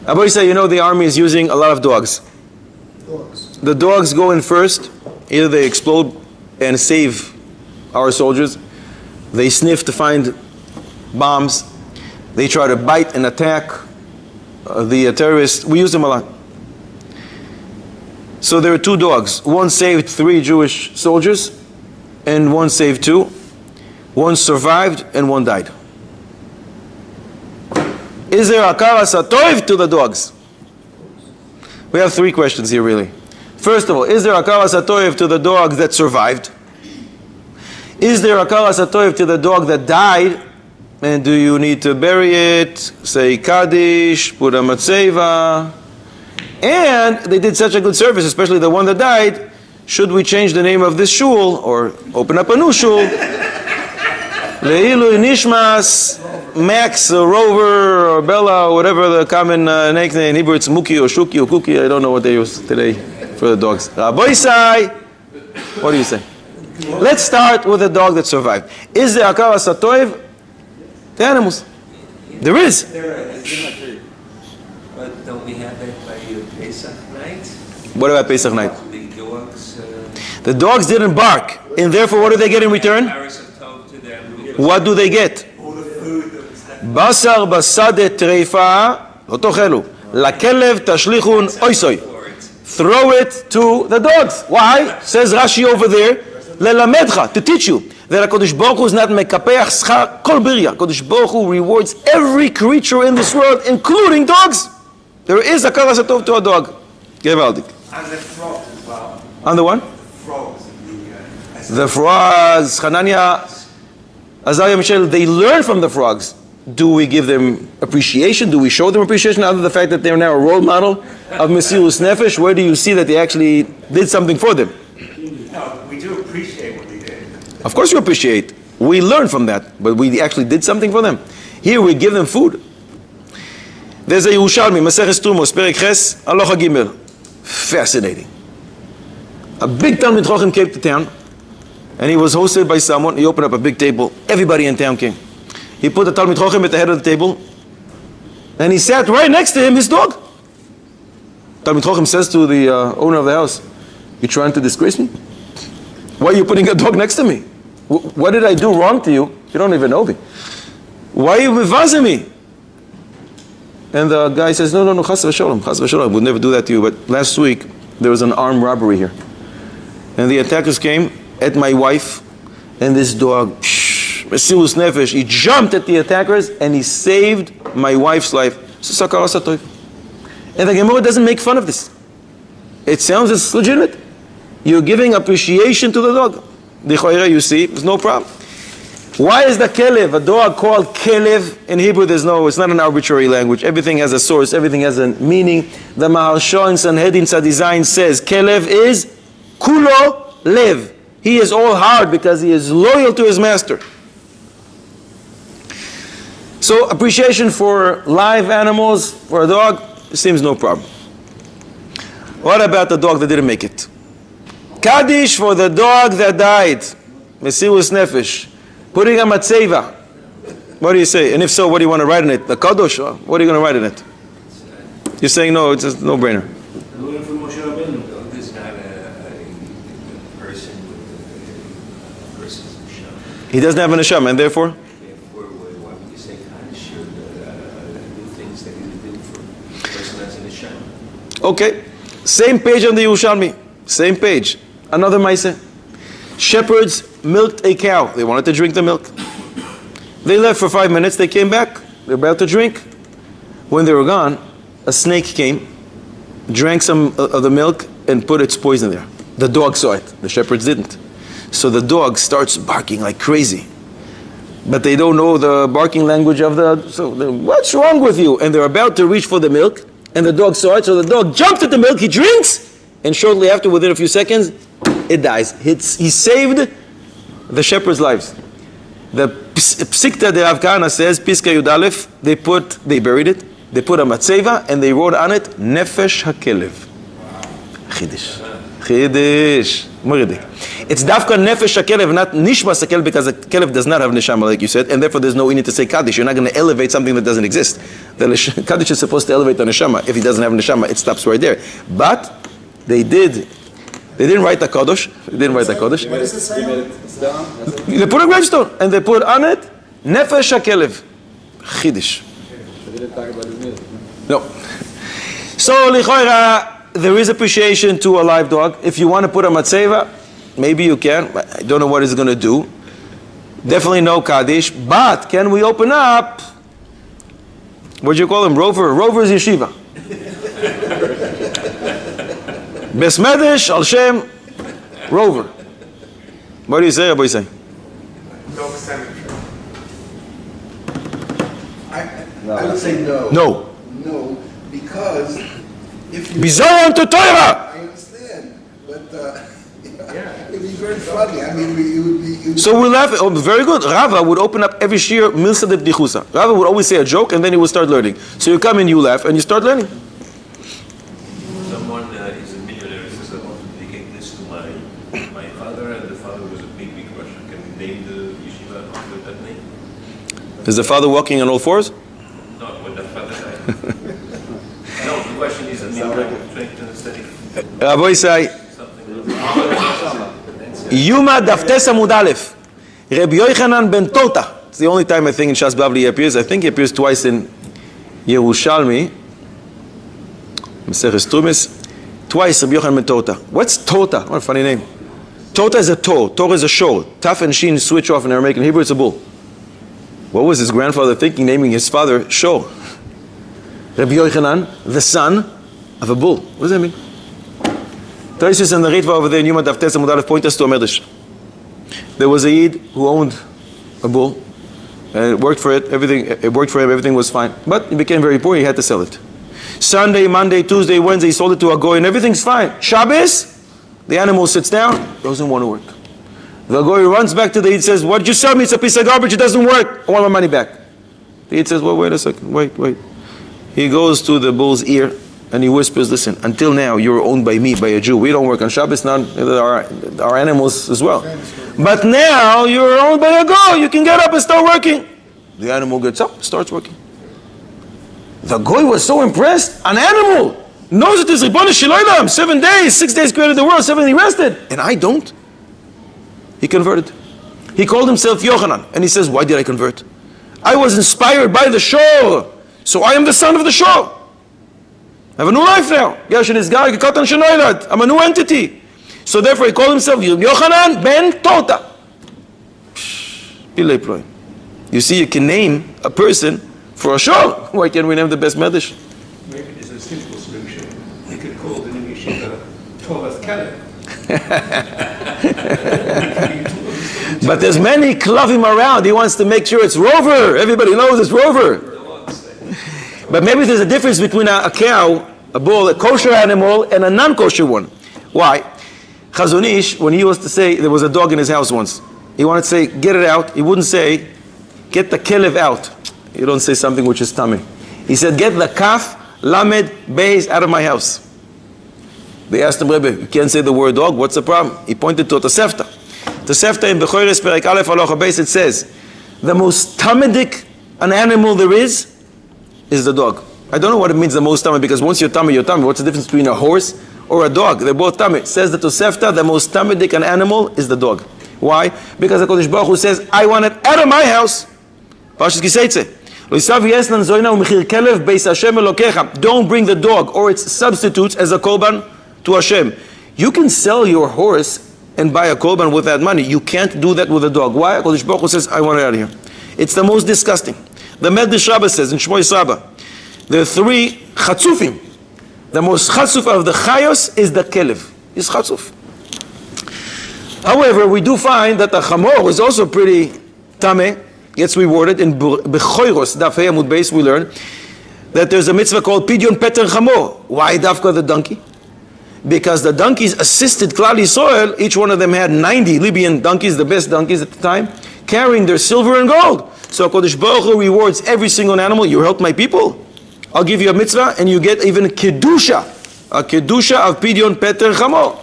Abai say, you know, the army is using a lot of dogs. The dogs go in first. Either they explode and save our soldiers. They sniff to find bombs. They try to bite and attack the terrorists. We use them a lot. So there are 2 dogs. One saved 3 Jewish soldiers, and one saved 2. One survived, and one died. Is there akaras hatoiv to the dogs? We have 3 questions here, really. First of all, is there akaras hatoiv to the dog that survived? Is there akaras hatoiv to the dog that died? And do you need to bury it, say Kaddish, put a matzeva? And they did such a good service, especially the one that died. Should we change the name of this shul or open up a new shul? Leilu Nishmas, Max, or Rover, or Bella, or whatever the common nickname. In Hebrew it's Muki or Shuki or Kuki. I don't know what they use today for the dogs. Rabbi Sai, what do you say? Let's start with the dog that survived. Is there akaras hatoiv? The animals. There is. But don't we have that by Pesach night? What about Pesach night? The dogs. The dogs didn't bark, and therefore what do they get in return? What do they get? Basar basade treifa lo tochelu. Lakelev tashlichun oisoi. Throw it to the dogs. Why? Says Rashi over there, lelamedcha, to teach you that HaKadosh Baruch Hu is not mekapeach schar kol birya. HaKadosh Baruch Hu rewards every creature in this world, including dogs. There is a akaras hatov to a dog. Gevaldik. And the frogs as well. On the one? Frogs. The frogs, Hanania, Azariah, Michelle, they learn from the frogs. Do we give them appreciation? Do we show them appreciation other than the fact that they're now a role model of Mesirus Nefesh? Where do you see that they actually did something for them? No, we do appreciate what they did. Of course you appreciate. We learn from that, but we actually did something for them. Here we give them food. There's a Yerushalmi, Maseches Trumos, Perek Ches, Aloha Gimel. Fascinating. A big Talmid Chacham came to town, and he was hosted by someone. He opened up a big table. Everybody in town came. He put the Talmid Chacham at the head of the table, and he sat right next to him, his dog. Talmid Chacham says to the owner of the house, "You trying to disgrace me? Why are you putting a dog next to me? What did I do wrong to you? You don't even know me. Why are you mevazing me?" And the guy says, no, chas v'sholom, we'll never do that to you. But last week, there was an armed robbery here. And the attackers came at my wife, and this dog, Mesirus Nefesh, he jumped at the attackers, and he saved my wife's life. And the Gemara doesn't make fun of this. It sounds it's legitimate. You're giving appreciation to the dog. You see, there's no problem. Why is the kelev, a dog called kelev? In Hebrew, it's not an arbitrary language. Everything has a source, everything has a meaning. The Maharsha in Sanhedrin Tzadizayin says, kelev is kulo lev. He is all hard because he is loyal to his master. So appreciation for live animals, for a dog, seems no problem. What about the dog that didn't make it? Kaddish for the dog that died. Mesirus Nefesh. Putting a matzeva. What do you say? And if so, what do you want to write in it? The Kadosh? What are you going to write in it? You're saying no, it's a no-brainer. This is not a person with a person's neshama. He doesn't have a neshama, and therefore? Therefore, why would you say Kaddish or do things that you do for a person that's a neshama? Okay. Same page on the Yerushalmi. Same page. Another Maaseh. Shepherds milked a cow. They wanted to drink the milk. They left for 5 minutes. They came back. They're about to drink. When they were gone, a snake came, drank some of the milk, and put its poison there. The dog saw it. The shepherds didn't. So the dog starts barking like crazy. But they don't know the barking language of what's wrong with you? And they're about to reach for the milk, and the dog saw it. So the dog jumps at the milk. He drinks, and shortly after, within a few seconds, it dies. He saved the shepherds' lives. The Psikta de Rav Kahana says, Piska Yud Aleph, they buried it, they put a matzeva, and they wrote on it, Nefesh HaKelev. Chidish. Chidish. Muridik. It's dafka nefesh hakelev, not nishmas hakelev, because the kelev does not have neshama, like you said, and therefore there's no need to say kaddish. You're not going to elevate something that doesn't exist. The kaddish is supposed to elevate the neshama. If he doesn't have neshama, it stops right there. But they didn't write the kodesh. They didn't write the kodesh. What is the sign? They put a gravestone and they put on it nefesh hakelev. Chidish. No. So lichoira, there is appreciation to a live dog. If you want to put a matzeva, maybe you can. I don't know what it's going to do. Definitely no kaddish. But can we open up? What do you call him? Rover's yeshiva. Besmedish al Shem Rover. What do you say? What do you say? Dog cemetery. I would say no. No. No, because if you... Bizayon to Torah. I understand, but it would be very funny. I mean, it would be... So we laugh. Oh, very good. Rava would open up every shir milsa de b'dichusa. Rava would always say a joke and then he would start learning. So you come in, you laugh, and you start learning. Someone is a millionaire and says, I want to dedicate this to my father, and the father was a big Russian. Can we name the yeshiva with that name? Is the father walking on all fours? No, when the father died. No, the question is, I mean, trying to understand if Rabbi say, something Yuma Daftes Amud Aleph, Rabbi Yochanan ben Tota. It's the only time I think in Shas Bavli he appears. I think he appears twice in Yerushalmi, Maseches Tumis. Twice Rabbi Yochanan ben Tota. What's Tota? What a funny name. Tota is a toe. Torah is a shor. Taf and Shin switch off in Aramaic. In Hebrew it's a bull. What was his grandfather thinking, naming his father Shor? Rabbi Yochanan, the son of a bull. What does that mean? Taisus and the Ritva over there in Yuma Daftes Amud Aleph point us to a medrash. There was a Yid who owned a bull, and it worked for it. It worked for him. Everything was fine. But he became very poor. He had to sell it. Sunday, Monday, Tuesday, Wednesday, he sold it to a goy, and everything's fine. Shabbos, the animal sits down, doesn't want to work. The goy runs back to the Yid, says, "What did you sell me? It's a piece of garbage. It doesn't work. I want my money back." The Yid says, "Well, wait a second. Wait." He goes to the bull's ear and he whispers, "Listen, until now you were owned by me, by a Jew. We don't work on Shabbos, now our animals as well. But now you're owned by a goy. You can get up and start working." The animal gets up, starts working. The goy was so impressed. An animal knows it is Ribbon Shiloilam. 7 days, 6 days created the world, 7 he rested. And I don't. He converted. He called himself Yochanan. And he says, "Why did I convert? I was inspired by the shore. So I am the son of the shore. I have a new life now. I'm a new entity." So therefore he called himself Yochanan ben Tota. You see, you can name a person for a shore. Why can't we name the best medish? maybe there's a simple solution. You could call the new yeshiva Torah's Caleb. But there's many klavim around. He wants to make sure it's Rover. Everybody knows it's Rover. But maybe there's a difference between a cow, a bull, a kosher animal, and a non-kosher one. Why? Chazon Ish, when he used to say, there was a dog in his house once. He wanted to say, "Get it out." He wouldn't say, "Get the kelev out." You don't say something which is tummy. He said, "Get the kaf, lamed, beis out of my house." They asked him, "Rebbe, you can't say the word dog. What's the problem?" He pointed to Tosefta. Tosefta in Bechoires Perek Aleph Halacha Beis, it says, the most tamidik an animal there is the dog. I don't know what it means the most tummy, because once you're tummy, you're tummy. What's the difference between a horse or a dog? They're both tummy. It says the Tosefta, the most tamidik an animal is the dog. Why? Because the Kodesh Baruch Hu says, "I want it out of my house." Parshas Kiseitze. Don't bring the dog or its substitutes as a korban to Hashem. You can sell your horse and buy a korban with that money. You can't do that with a dog. Why? Kodesh Baruch Hu says, "I want it out of here." It's the most disgusting. The Medrash Rabbah says in Shmoy Saba, there are 3 chatzufim. The most chatzuf of the chayos is the kelev. Is chatzuf. However, we do find that the chamor is also pretty tameh, gets rewarded. In Bechoros, Daf Hey Amud Beis, we learn that there's a mitzvah called Pidyon Peter Chamor. Why dafka the donkey? Because the donkeys assisted Klal Yisrael. Each one of them had 90 Libyan donkeys, the best donkeys at the time, carrying their silver and gold. So Kodesh Baruch Hu rewards every single animal. You helped my people, I'll give you a mitzvah, and you get even kedusha, a kedusha of Pidyon Peter Chamor.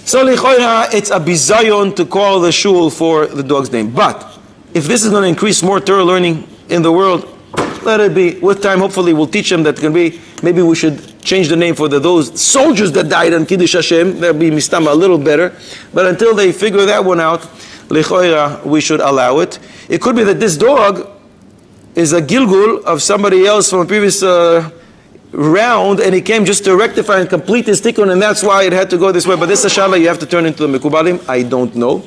So lichoira, it's a bizayon to call the shul for the dog's name. But if this is going to increase more Torah learning in the world, let it be. With time, hopefully, we'll teach them that can be. Maybe we should change the name for those soldiers that died on Kiddush Hashem. That'll be mistama a little better. But until they figure that one out, lichoira, we should allow it. It could be that this dog is a gilgul of somebody else from a previous round, and he came just to rectify and complete his tikkun, and that's why it had to go this way. But this is a shala you have to turn into the mekubalim. I don't know.